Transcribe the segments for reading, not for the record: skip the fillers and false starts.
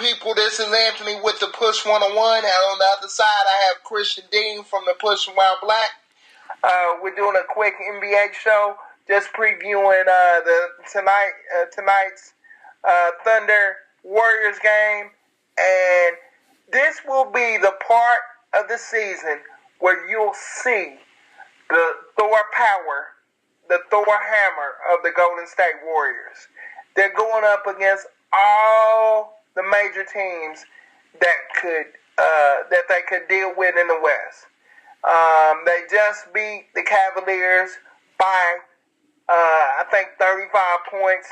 people? This is Anthony with the Push 101. And on the other side, I have Christian Dean from the Push While Black. We're doing a quick NBA show, just previewing tonight's Thunder Warriors game. And this will be the part of the season where you'll see the Thor power, the Thor hammer of the Golden State Warriors. They're going up against all the major teams that they could deal with in the West. They just beat the Cavaliers by, I think, 35 points.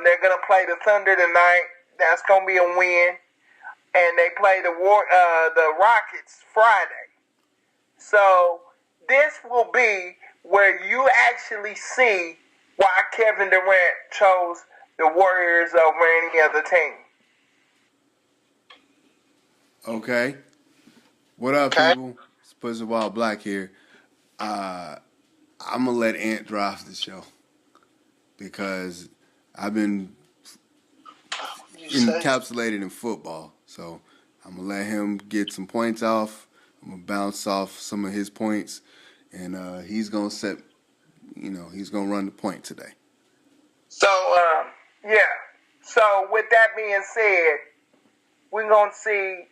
They're going to play the Thunder tonight. That's going to be a win. And they play the Rockets Friday. So this will be where you actually see why Kevin Durant chose the Warriors over any other team. Okay. What up, people? It's Pussy Wild Black here. I'm going to let Ant drive the show because I've been encapsulated in football. So I'm going to let him get some points off. I'm going to bounce off some of his points. And he's going to he's going to run the point today. So, So, with that being said, we're going to see,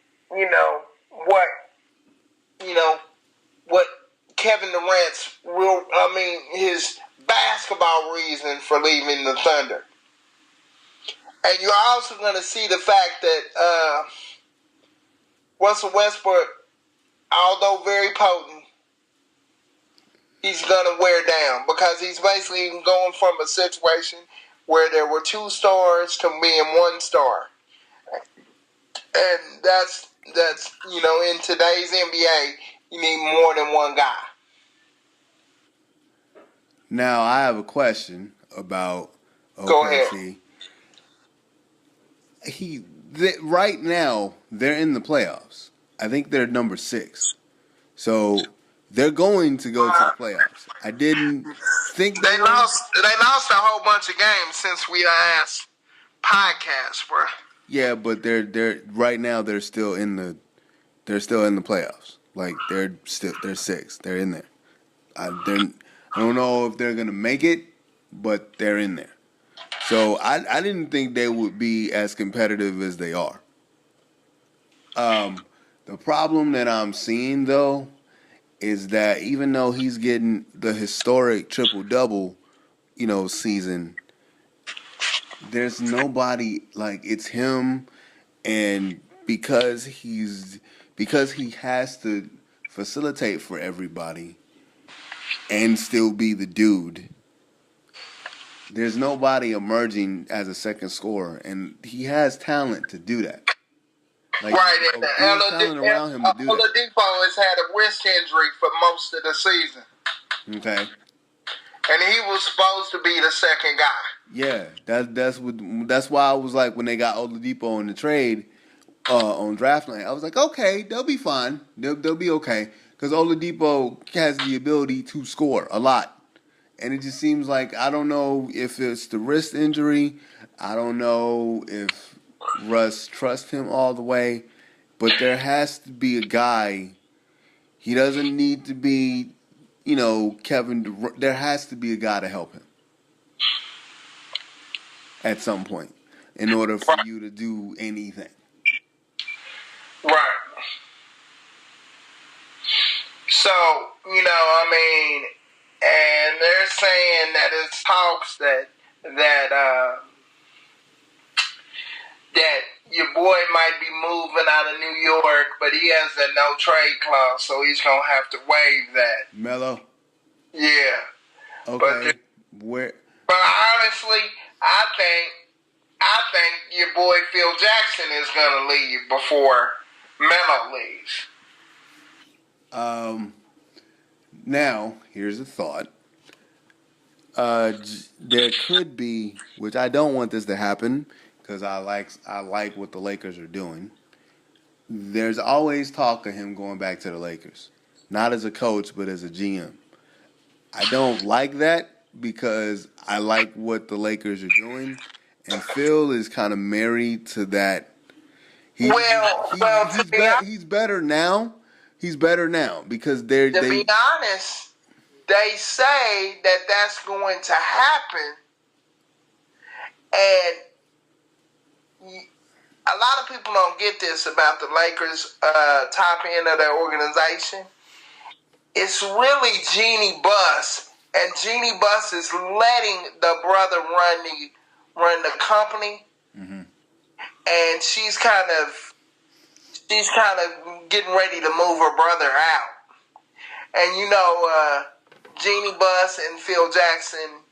what Kevin Durant's his basketball reason for leaving the Thunder. And you're also going to see the fact that Russell Westbrook, although very potent, he's going to wear down because he's basically going from a situation where there were 2 stars to being 1 star. And that's in today's NBA, you need more than one guy. Now, I have a question about OKC. Go ahead. Right now, they're in the playoffs. I think they're number 6. So they're going to go to the playoffs. I didn't think they lost. They lost a whole bunch of games since we last podcast, bro. Yeah, but they're right now they're still in the playoffs. Like they're 6. They're in there. I don't know if they're gonna make it, but they're in there. So I didn't think they would be as competitive as they are. The problem that I'm seeing though is that even though he's getting the historic triple-double, season, there's nobody like it's him, and because he has to facilitate for everybody and still be the dude, there's nobody emerging as a second scorer, and he has talent to do that. Like, right, and Oladipo has had a wrist injury for most of the season. Okay. And he was supposed to be the second guy. Yeah, that's why I was like, when they got Oladipo in the trade on draft night, I was like, okay, they'll be fine. They'll be okay. Because Oladipo has the ability to score a lot. And it just seems like, I don't know if it's the wrist injury. I don't know if Russ trusts him all the way. But there has to be a guy. He doesn't need to be, Kevin Durant. There has to be a guy to help him at some point in order for you to do anything. Right. So, and they're saying that it's talks that your boy might be moving out of New York, but he has a no trade clause, so he's gonna have to waive that. Melo? Yeah. Okay. But honestly, I think your boy Phil Jackson is gonna leave before Melo leaves. Now, here's a thought. There could be, which I don't want this to happen, because I like what the Lakers are doing. There's always talk of him going back to the Lakers, not as a coach, but as a GM. I don't like that because I like what the Lakers are doing, and Phil is kind of married to that. To be honest, He's better now. He's better now because be honest, they say that that's going to happen, and a lot of people don't get this about the Lakers' top end of their organization. It's really Jeannie Buss, and Jeannie Buss is letting the brother run the company, and she's kind of getting ready to move her brother out. And Jeannie Buss and Phil Jackson,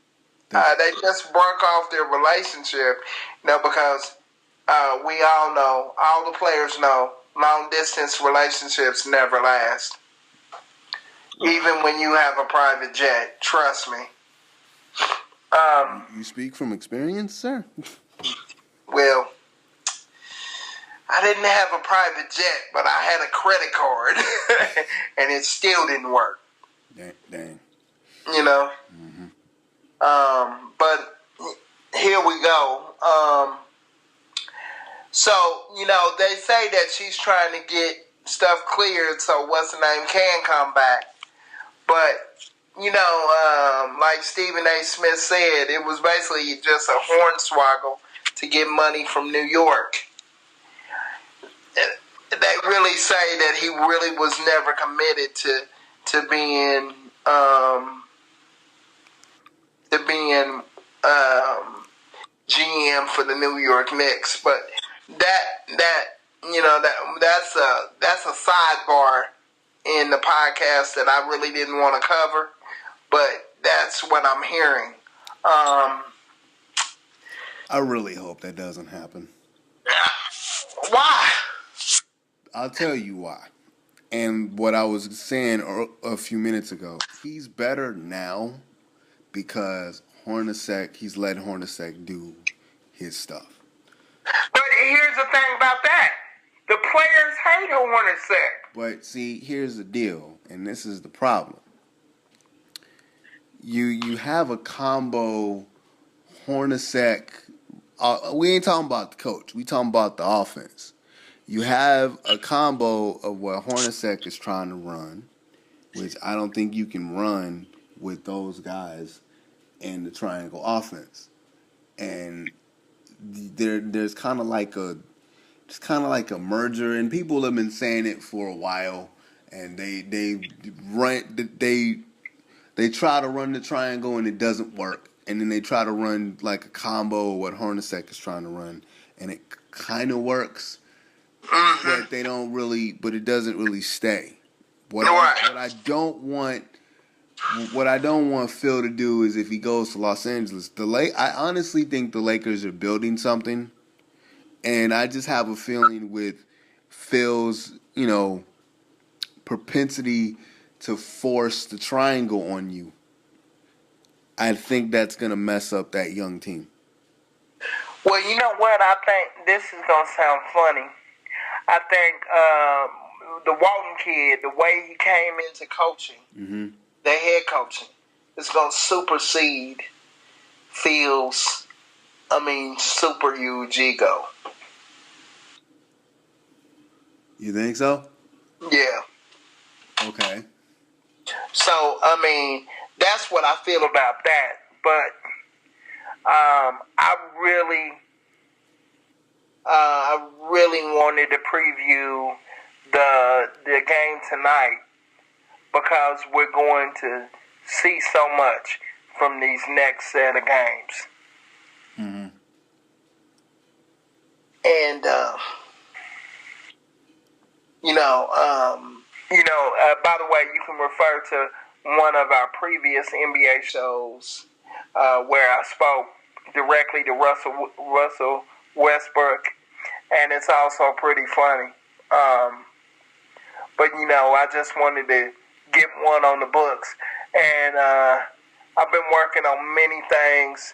they just broke off their relationship, because we all know, all the players know, long distance relationships never last. Even when you have a private jet, trust me. You speak from experience, sir? Well, I didn't have a private jet, but I had a credit card, and it still didn't work. Dang. But here we go. So, they say that she's trying to get stuff cleared so what's the name can come back. But, like Stephen A. Smith said, it was basically just a hornswoggle to get money from New York. They really say that he really was never committed to being GM for the New York Knicks. But that's a sidebar in the podcast that I really didn't want to cover, but that's what I'm hearing. I really hope that doesn't happen. Why? I'll tell you why. And what I was saying a few minutes ago, he's better now because he's letting Hornacek do his stuff. But here's the thing about that. The players hate Hornacek. But see, here's the deal, and this is the problem. You have a combo Hornacek. We ain't talking about the coach. We talking about the offense. You have a combo of what Hornacek is trying to run, which I don't think you can run with those guys in the triangle offense. And there's kind of like a merger, and people have been saying it for a while. And they try to run the triangle and it doesn't work, and then they try to run like a combo of what Hornacek is trying to run, and it kind of works. But they don't really. But it doesn't really stay. What I don't want Phil to do is if he goes to Los Angeles, I honestly think the Lakers are building something, and I just have a feeling with Phil's propensity to force the triangle on you, I think that's gonna mess up that young team. Well, you know what? I think this is gonna sound funny. I think the Walton kid, the way he came into coaching, the head coaching, is going to supersede Phil's, super huge ego. You think so? Yeah. Okay. So, that's what I feel about that. But I really wanted to preview the game tonight because we're going to see so much from these next set of games. And by the way, you can refer to one of our previous NBA shows where I spoke directly to Russell Westbrook, and it's also pretty funny. But I just wanted to get one on the books, and I've been working on many things,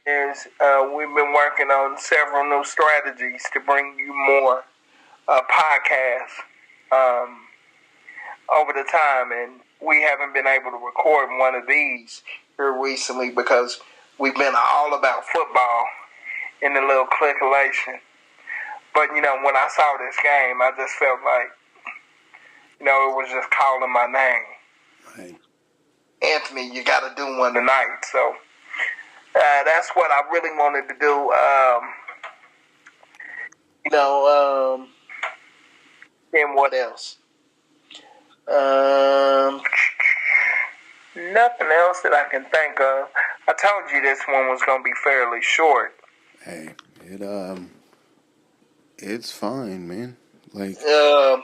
and we've been working on several new strategies to bring you more podcasts over the time, and we haven't been able to record one of these here recently because we've been all about football in the little clickation. But, when I saw this game, I just felt like, it was just calling my name. Right. Anthony, you got to do one tonight. So that's what I really wanted to do. And what else? Nothing else that I can think of. I told you this one was going to be fairly short. Hey, it's fine, man. Like, so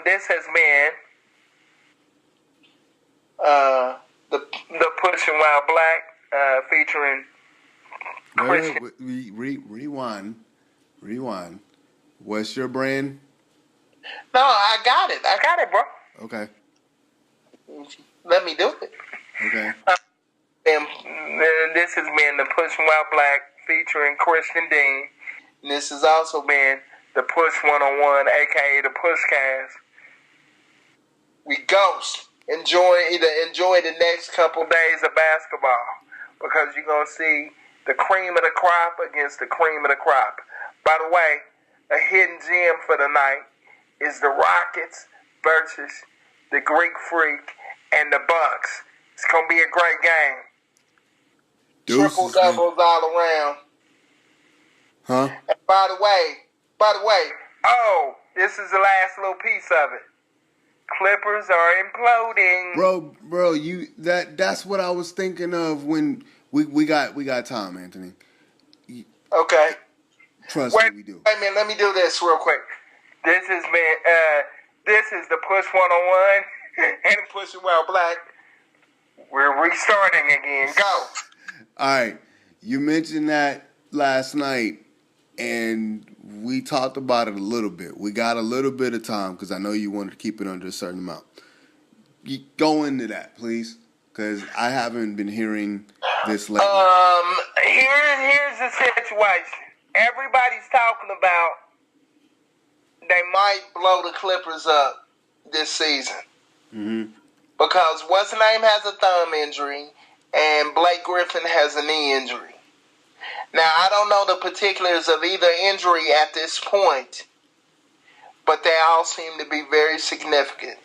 this has been the Pushing While Black featuring Christian. Rewind. What's your brand? No, I got it, bro. Okay. Let me do it. Okay. And this has been the Pushing While Black featuring Christian Dean. And this has also been the Push 101, aka the Pushcast. We ghost. Enjoy the next couple days of basketball, because you're gonna see the cream of the crop against the cream of the crop. By the way, a hidden gem for the night is the Rockets versus the Greek Freak and the Bucks. It's gonna be a great game. Triple doubles all around. Huh? And by the way, this is the last little piece of it. Clippers are imploding. Bro, that's what I was thinking of when we got time, Anthony. Okay. Trust me, we do. Wait a minute, let me do this real quick. This is the Push 101 and Pushing While Black. We're restarting again. Go. All right. You mentioned that last night, and we talked about it a little bit. We got a little bit of time because I know you wanted to keep it under a certain amount. Go into that, please, because I haven't been hearing this lately. Here's the situation. Everybody's talking about they might blow the Clippers up this season. Mm-hmm. Because what's the name has a thumb injury and Blake Griffin has a knee injury. Now, I don't know the particulars of either injury at this point, but they all seem to be very significant.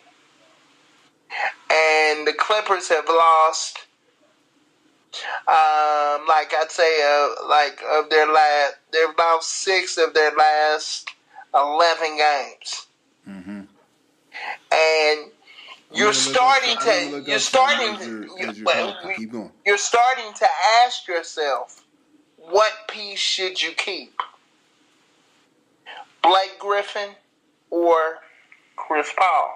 And the Clippers have lost, they've lost 6 of their last 11 games. Mm-hmm. And you're starting to ask yourself, what piece should you keep? Blake Griffin or Chris Paul?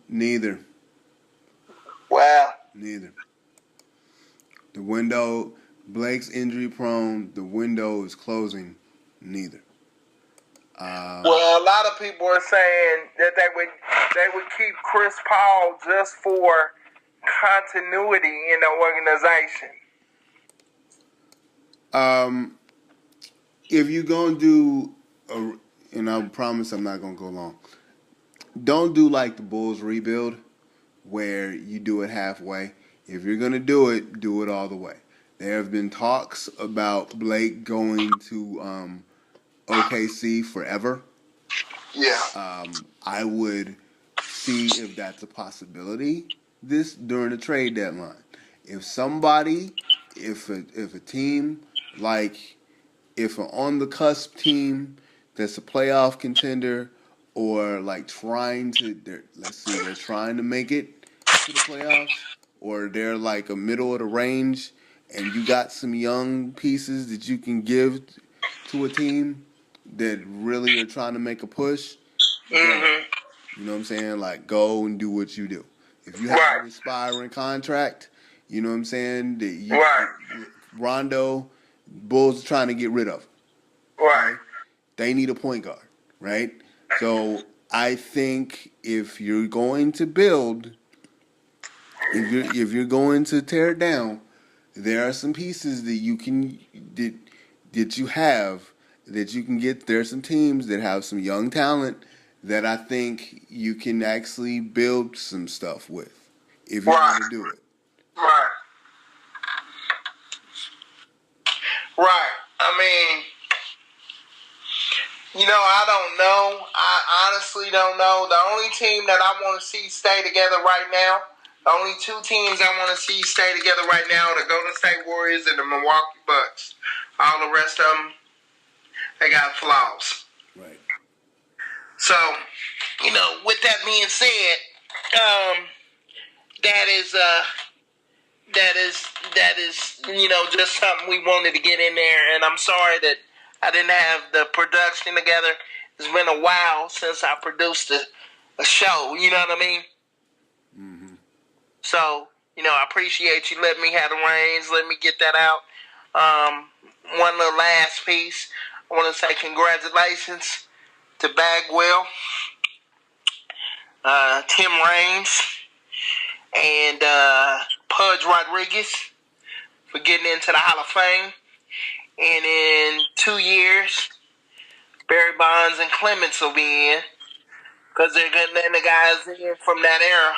Neither. Well, neither. The window, Blake's injury prone. The window is closing. Neither. Well, a lot of people are saying that they would keep Chris Paul just for continuity in the organization. If you're gonna do, and I promise I'm not gonna go long. Don't do like the Bulls rebuild, where you do it halfway. If you're gonna do it all the way. There have been talks about Blake going to OKC forever. Yeah. I would see if that's a possibility during the trade deadline. If a team, like if an on the cusp team that's a playoff contender, or like they're trying to make it to the playoffs, or they're like a middle of the range, and you got some young pieces that you can give to a team that really are trying to make a push. Mm-hmm. You know what I'm saying? Like, go and do what you do. If you have an expiring contract, you know what I'm saying? Rondo, Bulls are trying to get rid of. Right. They need a point guard, right? So I think if you're going to build, if you're going to tear it down, there are some pieces that you can that you have that you can get. There's some teams that have some young talent that I think you can actually build some stuff with if you're going to do it. Right. Right. I mean, I don't know. I honestly don't know. The only team that I want to see stay together right now, the only two teams I want to see stay together right now are the Golden State Warriors and the Milwaukee Bucks. All the rest of them, they got flaws. Right. So, with that being said, that is just something we wanted to get in there. And I'm sorry that I didn't have the production together. It's been a while since I produced a show. You know what I mean? Mm-hmm. So, I appreciate you letting me have the reins. Let me get that out. One little last piece. I want to say congratulations to Bagwell, Tim Raines, and Pudge Rodriguez for getting into the Hall of Fame. And in 2 years, Barry Bonds and Clemens will be in because they're letting the guys in from that era.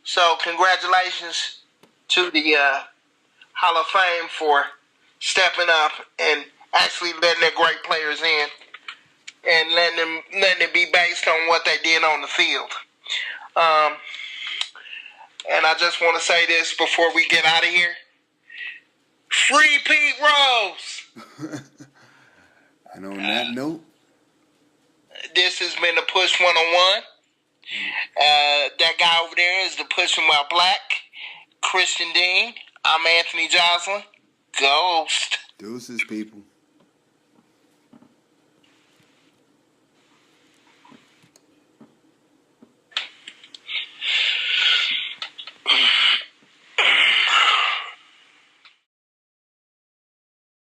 So congratulations to the Hall of Fame for stepping up and actually letting their great players in and letting it be based on what they did on the field. And I just want to say this before we get out of here. Free Pete Rose! And on that note, this has been the Push 101. That guy over there is the Pushing While Black, Christian Dean. I'm Anthony Joslin. Ghost. Deuces, people.